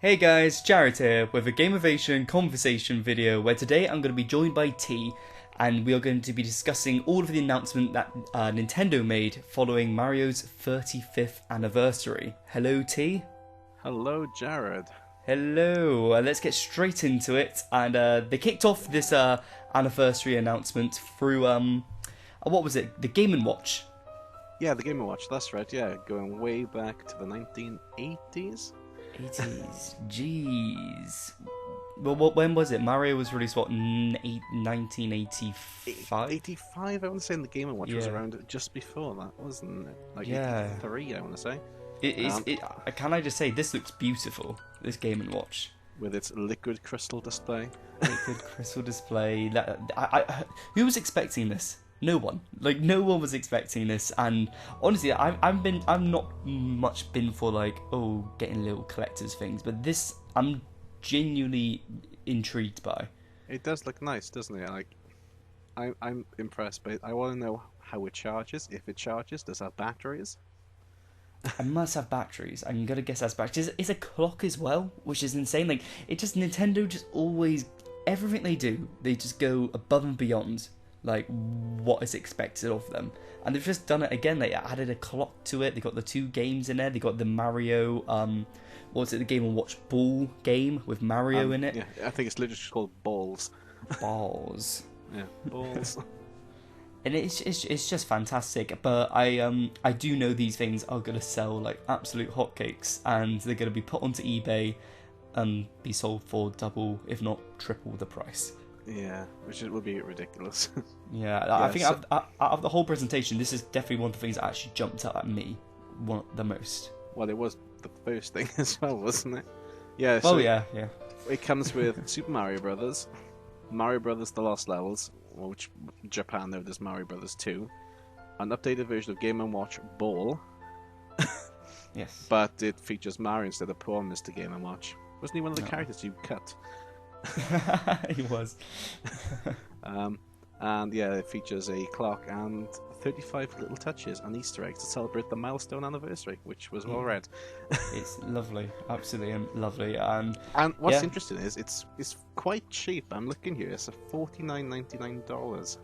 Hey guys, Jared here with a Gameovation conversation video where today I'm going to be joined by T and we are going to be discussing all of the announcement that Nintendo made following Mario's 35th anniversary. Hello T. Hello, Jared. Hello, let's get straight into it. And they kicked off this anniversary announcement through, what was it, the Game & Watch. Yeah, the Game & Watch, that's right, yeah, going way back to the 1980s. 80s, jeez. Well, when was it? Mario was released, what, 1985? 85, I want to say, and the Game & Watch was around just before that, wasn't it? Like 83, I want to say. Can I just say, this looks beautiful, this Game & Watch. With its liquid crystal display. Liquid crystal display. Who was expecting this? No one. Like, no one was expecting this, and honestly, I'm not much been for, like, getting little collector's things, but this, I'm genuinely intrigued by. It does look nice, doesn't it? Like, I'm impressed, but I want to know how it charges, if it charges, does it have batteries? I must have batteries. I'm gonna guess that's batteries. It's a clock as well, which is insane. Like, Nintendo just always, everything they do, they just go above and beyond like what is expected of them, and they've just done it again. They added a clock to it. They got the two games in there. They got the Mario what was it, the Game & Watch Ball game with Mario in it. Yeah, I think it's literally called Balls. Balls. Yeah, Balls. And it's just fantastic. But I do know these things are gonna sell like absolute hotcakes, and they're gonna be put onto eBay and be sold for double, if not triple, the price. Yeah, which would be ridiculous. Yeah, I think out of the whole presentation, this is definitely one of the things that actually jumped out at me the most. Well, it was the first thing as well, wasn't it? Yeah. So yeah. It comes with Super Mario Brothers, Mario Brothers: The Lost Levels, which Japan known as Mario Brothers 2, an updated version of Game & Watch Ball. Yes. But it features Mario instead of poor Mr. Game & Watch. Wasn't he one of the characters you cut? He was. And yeah, it features a clock and 35 little touches and Easter eggs to celebrate the milestone anniversary, which was well read. It's lovely, absolutely lovely. And what's interesting is it's quite cheap. I'm looking here; it's $49.99.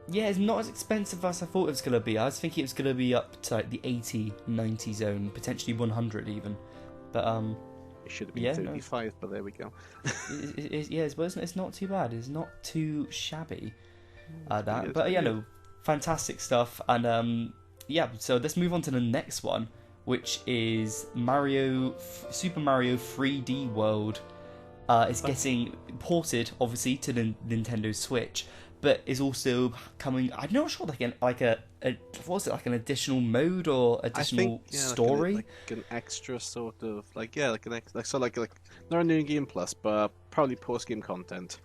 Yeah, it's not as expensive as I thought it was going to be. I was thinking it was going to be up to like the 80, 90 zone, potentially 100 even. But it should have been 35, but there we go. It's not too bad. It's not too shabby. Fantastic stuff. And so let's move on to the next one, which is Super Mario 3D World. It's getting ported, obviously, to the Nintendo Switch, but is also coming. I'm not sure, like an additional mode or additional story, like an extra sort of like not a new game plus, but probably post game content.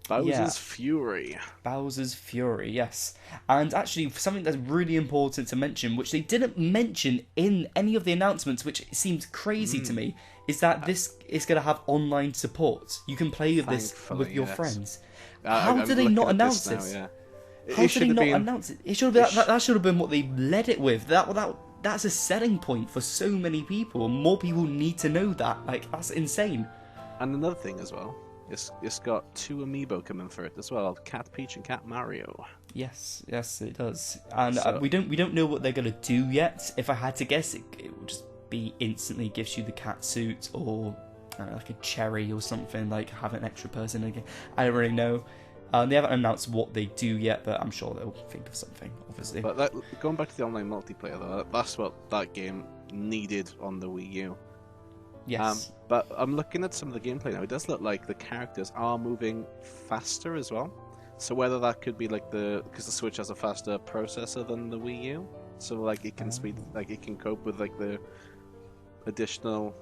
Bowser's Fury. Bowser's Fury, yes. And actually, something that's really important to mention, which they didn't mention in any of the announcements, which seems crazy to me, is that this is going to have online support. You can play with this with your friends. How did they not announce this? How did they not announce it? It should have been, that should have been what they led it with. That's a selling point for so many people. More people need to know that. Like, that's insane. And another thing as well. It's got two amiibo coming for it as well, Cat Peach and Cat Mario. Yes, it does. And we don't know what they're gonna do yet. If I had to guess, it would just be instantly gives you the cat suit, or like a cherry or something, like have an extra person again. I don't really know. They haven't announced what they do yet, but I'm sure they'll think of something, obviously. But going back to the online multiplayer, though, that's what that game needed on the Wii U. Yes. But I'm looking at some of the gameplay now. It does look like the characters are moving faster as well. So whether that could be like because the Switch has a faster processor than the Wii U, so like it can it can cope with like the additional,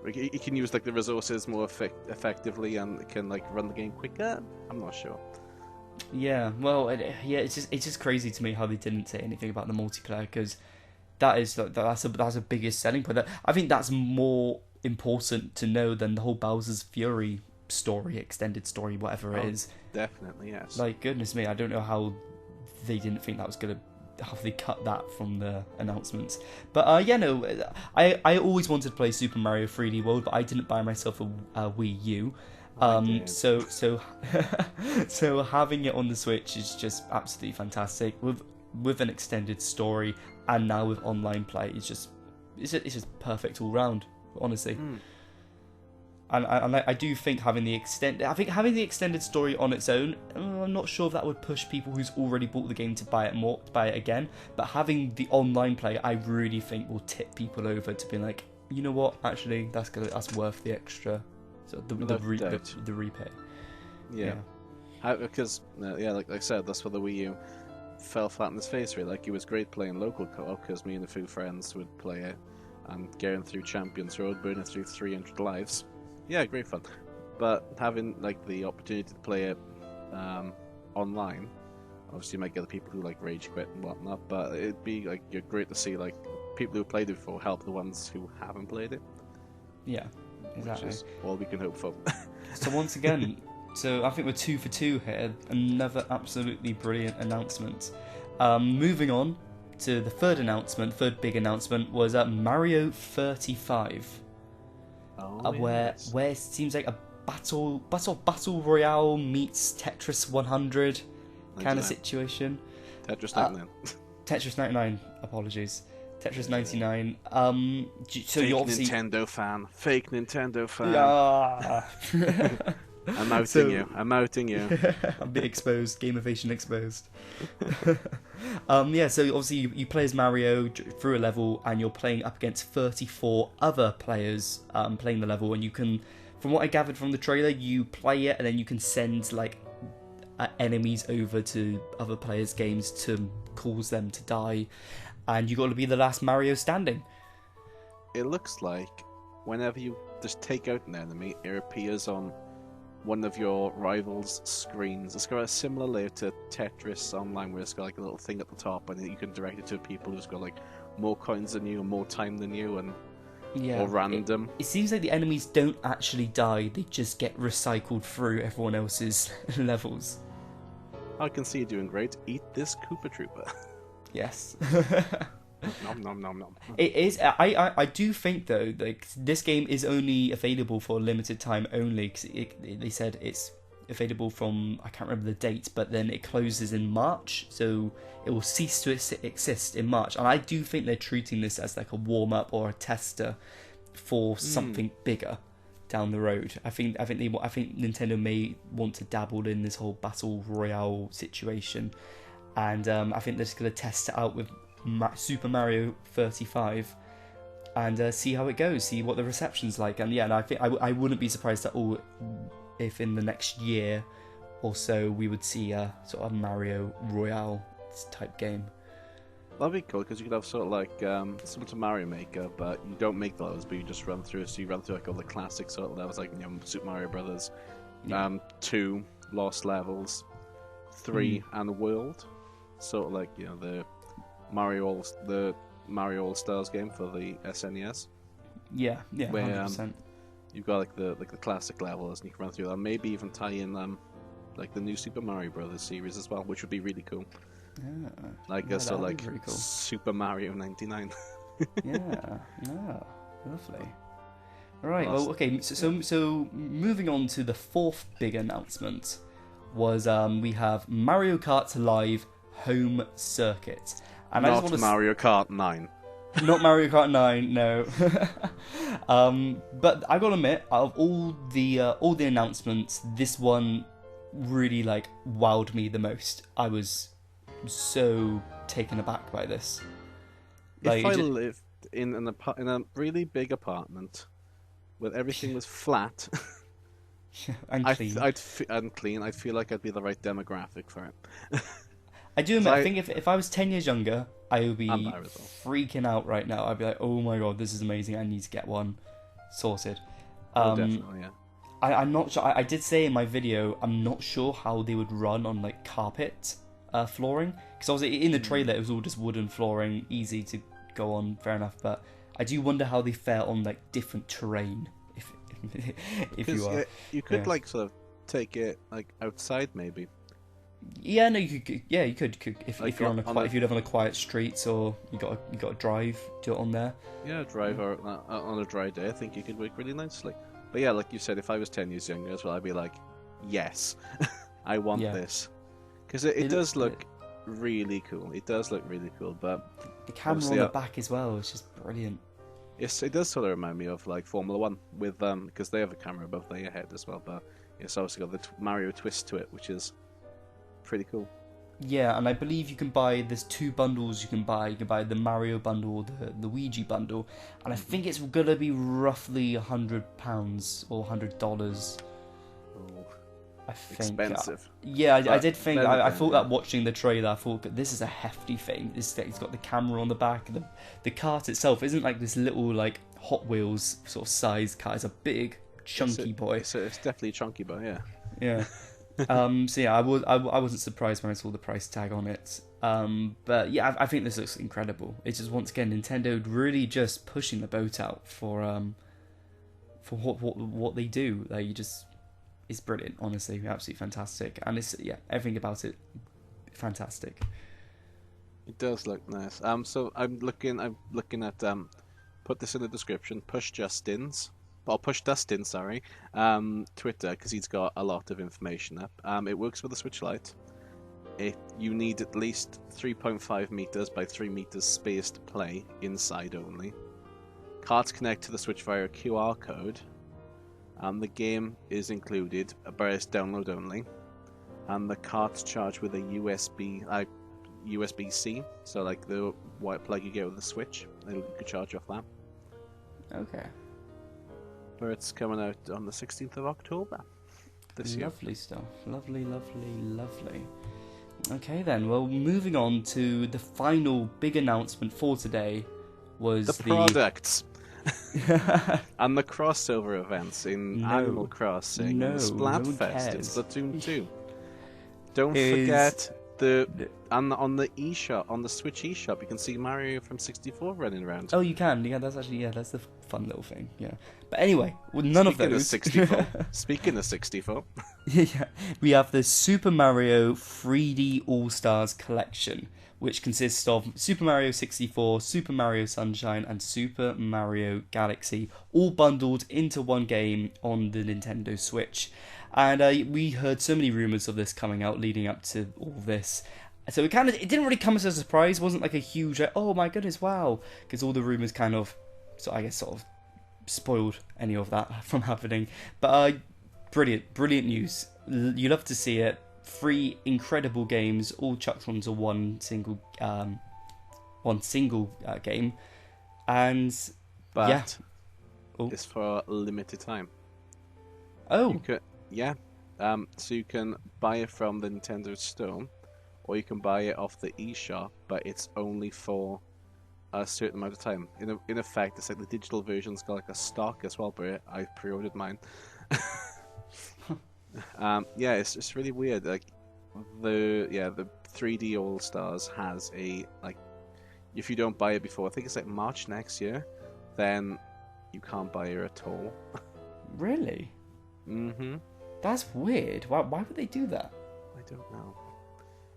like it can use like the resources more effectively, and it can like run the game quicker. I'm not sure. Yeah. Well, it's just crazy to me how they didn't say anything about the multiplayer, because that's a biggest selling point. I think that's more important to know than the whole Bowser's Fury story, extended story, whatever it is. Definitely, yes. Like, goodness me, I don't know how they didn't think that was going to cut that from the announcements. But yeah, no, I always wanted to play Super Mario 3D World, but I didn't buy myself a Wii U. So so having it on the Switch is just absolutely fantastic with an extended story, and now with online play, it's just perfect all round, honestly. And I do think having the extended story on its own, I'm not sure if that would push people who's already bought the game to buy it again. But having the online play, I really think will tip people over to be like, you know what, actually that's worth the extra, so the repay. Yeah. Because like I said, that's for the Wii U. Fell flat in his face, really. Like, it was great playing local co-op because me and a few friends would play it and getting through Champions Road, burning through 300 lives. Yeah, great fun. But having like the opportunity to play it online, obviously you might get the people who like rage quit and whatnot, but it'd be like great to see like people who played it before help the ones who haven't played it. Yeah, exactly. Which is all we can hope for. So once again, so I think we're 2 for 2 here. Another absolutely brilliant announcement. Moving on to the third big announcement was Mario 35. Where it seems like a battle royale meets Tetris 100 kind of situation. Tetris 99. Tetris 99. Apologies. Tetris 99. So Fake you're obviously Fake Nintendo fan. Yeah. I'm outing you. I'm a bit exposed. Gameovation exposed. Yeah, so obviously you play as Mario through a level, and you're playing up against 34 other players playing the level, and you can, from what I gathered from the trailer, you play it and then you can send like enemies over to other players' games to cause them to die, and you got to be the last Mario standing. It looks like whenever you just take out an enemy, it appears on one of your rivals' screens. It's got a similar layout to Tetris Online, where it's got like a little thing at the top, and you can direct it to people who's got like more coins than you, or more time than you, and or random. It seems like the enemies don't actually die; they just get recycled through everyone else's levels. I can see you doing great. Eat this Koopa Trooper. Yes. Nom nom nom nom. It is. I do think though, like, this game is only available for a limited time only, because they said it's available from, I can't remember the date, but then it closes in March, so it will cease to exist in March. And I do think they're treating this as like a warm up or a tester for something bigger down the road. I think Nintendo may want to dabble in this whole battle royale situation, and I think they're just going to test it out with Super Mario 35 and see how it goes, see what the reception's like. And yeah, and I think I wouldn't be surprised at all if in the next year or so we would see a sort of Mario Royale type game. That'd be cool, because you could have sort of like similar to Mario Maker, but you don't make the levels, but you just run through. So you run through like all the classic sort of levels, like, you know, Super Mario Brothers, 2 Lost Levels, 3 and the World. Sort of like, you know, the Mario AllStars game for the SNES. Yeah, where 100%. You've got like the classic levels, and you can run through that. Maybe even tie in like the new Super Mario Brothers series as well, which would be really cool. Yeah, like yeah, sort of like really cool. Super Mario 99. Yeah, lovely. Right, well, okay. So moving on to the fourth big announcement was we have Mario Kart Live Home Circuit. And not Mario Kart 9. Not Mario Kart 9, no. But I gotta admit, out of all the announcements, this one really like wowed me the most. I was so taken aback by this. Like, if I lived in a really big apartment where everything was flat and clean, I'd feel like I'd be the right demographic for it. I do admit, I think if I was 10 years younger, I would be well. freaking out right now. I'd be like, oh my god, this is amazing, I need to get one sorted. Definitely, yeah. I'm not sure, I did say in my video, I'm not sure how they would run on like carpet flooring, because obviously in the trailer it was all just wooden flooring, easy to go on, fair enough, but I do wonder how they fare on like different terrain, if you are. You could like sort of take it like outside maybe. Yeah, no, you could. Yeah, you could if Like you're on if you live on a quiet street or you got to drive, do it on there. Yeah, drive or on a dry day, I think you could work really nicely. But yeah, like you said, if I was 10 years younger as well, I'd be like, yes, I want Yeah. this. Because it It does looks look really cool. It does look really cool, but The camera obviously, on the back as well is just brilliant. yes, it does sort of remind me of like Formula One with because they have a camera above their head as well. But it's obviously got the Mario twist to it, which is pretty cool. Yeah, and I believe you can buy. There's two bundles you can buy. You can buy the Mario bundle, or the Luigi bundle, and I think it's gonna be roughly £100 or $100. Oh, I think. expensive. Yeah, I did think. then I again, thought yeah. that watching the trailer, I thought this is a hefty thing. It's got the camera on the back. The kart itself isn't like this little like Hot Wheels sort of size kart. It's a big chunky boy. It's definitely chunky, but yeah. Yeah. So yeah, I wasn't surprised when I saw the price tag on it. But yeah, I think this looks incredible. It's just once again Nintendo really just pushing the boat out for what they do. Like it's brilliant, honestly, absolutely fantastic, and it's everything about it fantastic. It does look nice. So I'm looking at put this in the description. Push Dustin, sorry. Twitter, because he's got a lot of information up. It works with the Switch Lite. You need at least 3.5 meters by 3 meters space to play inside only. Cards connect to the Switch via a QR code. The game is included, but it's download only. And the cart's charged with a USB-C, so like the white plug you get with the Switch. You could charge off that. Okay. But it's coming out on the 16th of October this year. Lovely stuff. Lovely. Okay then, well, moving on to the final big announcement for today was The products. And the crossover events in Animal Crossing, and the Splatfest, and Splatoon 2. Don't forget on the eShop, on the Switch eShop, you can see Mario from 64 running around. Oh, you can. Yeah, that's the fun little thing. Yeah, but anyway, with none of those. Speaking of 64, yeah, we have the Super Mario 3D All-Stars collection, which consists of Super Mario 64, Super Mario Sunshine, and Super Mario Galaxy, all bundled into one game on the Nintendo Switch. And we heard so many rumours of this coming out leading up to all this. So it didn't really come as a surprise. It wasn't like a huge, oh my goodness, wow. Because all the rumours kind of, sort of spoiled any of that from happening. But brilliant news. You love to see it. 3 incredible games, all chucked onto one single game. And, but Oh. it's for a limited time. Oh. So you can buy it from the Nintendo Store, or you can buy it off the eShop, but it's only for a certain amount of time. In effect, it's like the digital version's got like a stock as well, but I pre-ordered mine. It's really weird. Like the 3D All Stars has a like, if you don't buy it before, I think it's like March next year, then you can't buy it at all. Really? Mm-hmm. That's weird. Why would they do that? I don't know.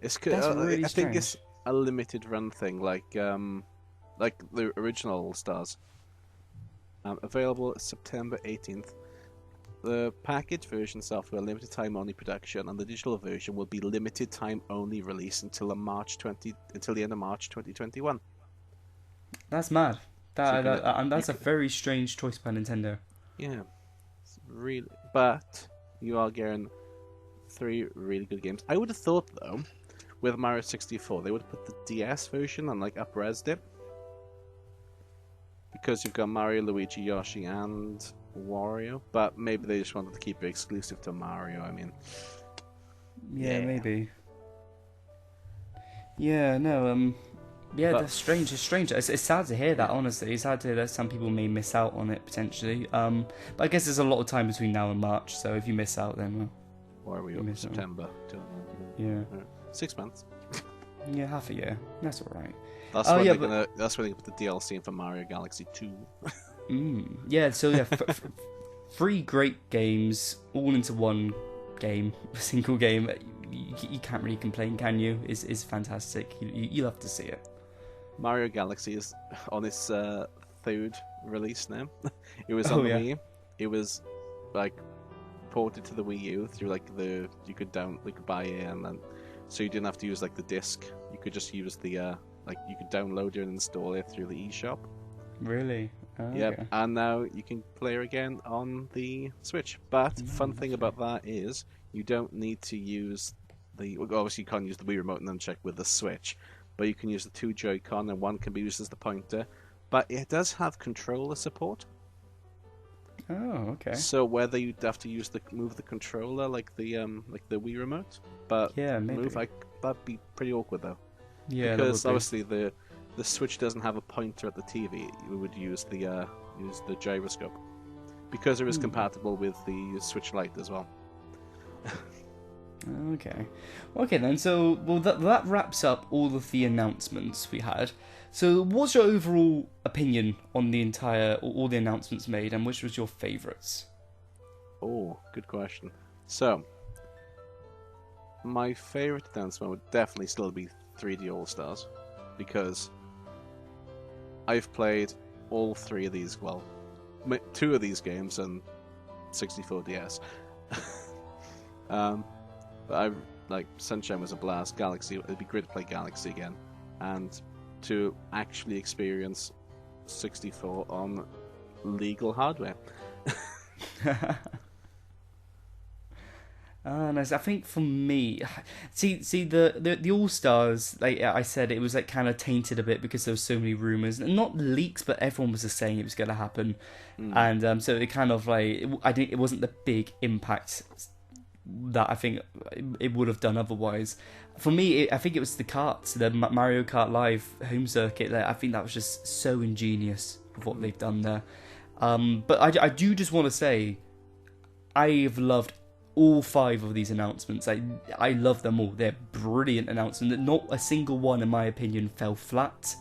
It's That's really I think it's strange. a limited run thing, like the original All Stars. Available September 18th. The package version itself will limited time only production, and the digital version will be limited time only release until the end of March 2021. That's mad. That's a very strange choice by Nintendo. Yeah, it's really. But you are getting 3 really good games. I would have thought though, with Mario 64, they would have put the DS version and like up-resed it, because you've got Mario, Luigi, Yoshi, and Wario. But maybe they just wanted to keep it exclusive to Mario. I mean, Yeah, maybe. Yeah, no, that's strange. It's strange. It's sad to hear that, honestly. It's sad to hear that some people may miss out on it, potentially. But I guess there's a lot of time between now and March, so if you miss out, then, well... Where are we in September? Yeah. 6 months. Yeah, half a year. That's alright. That's when they put the DLC in for Mario Galaxy 2. Yeah, so yeah, 3 great games, all into one game, a single game. you can't really complain, can you? Is fantastic. You love to see it. Mario Galaxy is on its third release now. It was on the Wii U. It was like ported to the Wii U through like you could buy it, and then so you didn't have to use like the disc. You could just use the you could download it and install it through the eShop. Really? Oh, Yep. okay. And now you can play it again on the Switch. But fun thing about that is you don't need to use obviously you can't use the Wii remote and then check with the Switch, but you can use the 2 Joy-Con and one can be used as the pointer. But it does have controller support. Oh, okay. So whether you'd have to move the controller like the Wii remote, but yeah, maybe. That'd be pretty awkward though. Yeah, because obviously the Switch doesn't have a pointer at the TV. You would use the gyroscope because it is compatible with the Switch Lite as well. Okay then. So that wraps up all of the announcements we had. So what's your overall opinion on all the announcements made, and which was your favourites? Oh, good question. So my favourite announcement would definitely still be 3D AllStars, because I've played all 3 of these, 2 of these games and 64 DS. But Sunshine was a blast. Galaxy, it'd be great to play Galaxy again, and to actually experience 64 on legal hardware. Nice. I think for me, see the All-Stars, like I said, it was like kind of tainted a bit because there were so many rumors, not leaks, but everyone was just saying it was going to happen, and so it kind of I think it wasn't the big impact that I think it would have done otherwise. For me, I think it was the karts, the Mario Kart Live home circuit. I think that was just so ingenious of what they've done there. But I do just want to say, I've loved all 5 of these announcements. I love them all. They're brilliant announcements. Not a single one, in my opinion, fell flat.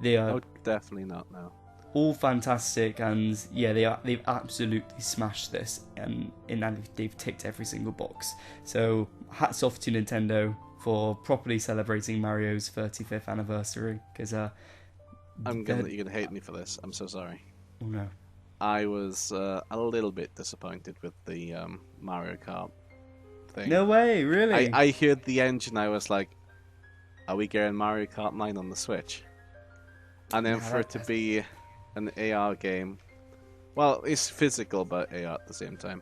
They are definitely not. No. All fantastic, and yeah, they've absolutely smashed this, and they've ticked every single box. So hats off to Nintendo for properly celebrating Mario's 35th anniversary. Because you're gonna hate me for this. I'm so sorry. Oh no. I was a little bit disappointed with the Mario Kart thing. No way, really? I heard the engine. I was like, "Are we getting Mario Kart 9 on the Switch?" And then for it to be an AR game, well, it's physical but AR at the same time.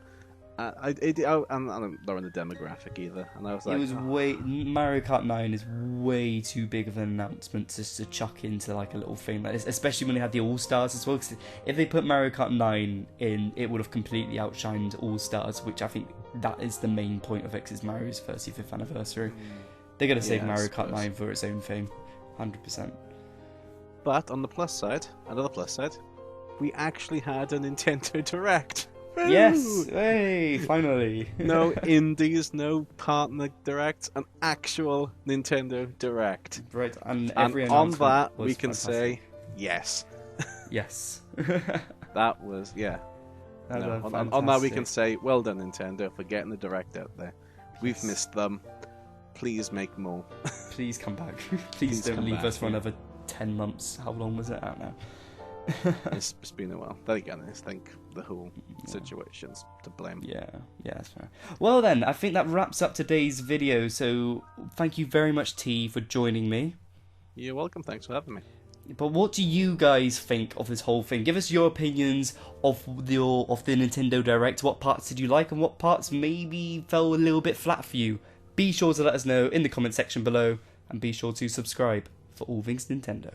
I'm not in the demographic either, and I was like, Mario Kart 9 is way too big of an announcement just to chuck into like a little thing like this, especially when they had the All-Stars as well. Cause if they put Mario Kart 9 in, it would have completely outshined All-Stars, which I think that is the main point of it, 'cause it's Mario's 35th anniversary. They're gonna save Mario Kart 9 for its own fame, 100%. But on the plus side, another plus side, we actually had a Nintendo Direct. Yes! Hey, finally! No indies, no partner Direct, an actual Nintendo Direct. Right, and on that we can fantastic. Say yes. Yes. That was, on that we can say, well done Nintendo for getting the Direct out there. We've missed them. Please make more. Please come back. Please don't leave us for another 10 months. How long was it out now? It's been a while. Then again, I think the whole situation's to blame. Yeah, that's fair. Well then, I think that wraps up today's video. So thank you very much, T, for joining me. You're welcome. Thanks for having me. But what do you guys think of this whole thing? Give us your opinions of the Nintendo Direct. What parts did you like, and what parts maybe fell a little bit flat for you? Be sure to let us know in the comment section below, and be sure to subscribe for all things Nintendo.